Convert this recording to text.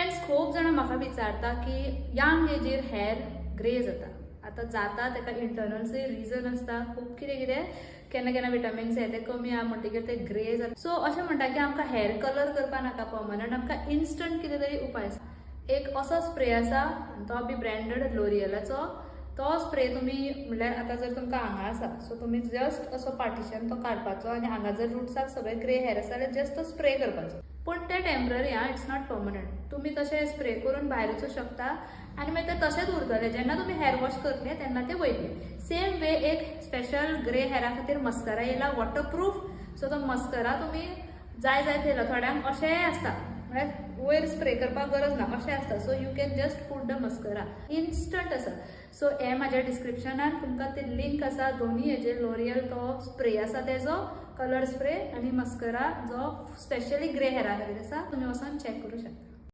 Friends, खूप जण म्हाका विचारता की यंग एजीर हेअर ग्रे जाता तेका इंटरनल्सय रिजन आसता, खूप कितें केन्ना केन्ना विटामिन्स ते कमी आहा म्हणटकीर ते ग्रे जाता. सो अशें म्हणटा की आमकां हेअर कलर करपा नाका पर्मनंट, आमकां इन्स्टंट कितें तरी उपाय आसा. एक असो स्प्रे आसा, तो बी ब्रँडेड लोरियलाचो. तो स्प्रे तुम्ही म्हणल्यार आतां जर तुमकां हांगा आसा, सो तुम्ही जस्ट असो पार्टिशन तो काडपाचो आनी हांगा जर रुट्साक सगळे ग्रे हेअर आसा जाल्यार जस्ट तो स्प्रे करपाचो. पण ते टेम्पररी हा, इट्स नॉट पर्मनंट. तुम्ही तशें स्प्रे करून भायर वचूं शकता आनी मागीर ते तशेंच उरतले. जेन्ना तुम्ही हेअर वॉश करतले तेन्ना ते वयतले. सेम वे एक स्पेशल ग्रे हेअरा खातीर मस्कारा येयला, वॉटरप्रूफ. सो तो मस्कारा तुम्ही जाय थेयलो. थोड्यांक अशेंय आसता, म्हळ्यार वयर स्प्रे करपाक गरज ना अशें आसता. So you can just put the mascara, instant आसा. सो हे म्हाज्या डिस्क्रिप्शनान तुमकां ते लिंक आसा. दोन्ही हेजे लोरियल तो स्प्रे आसा तेजो कलर स्प्रे आनी मस्कारा जो स्पेशली ग्रे हेअरा खातीर आसा, तुमी वचून चॅक करूं शकता.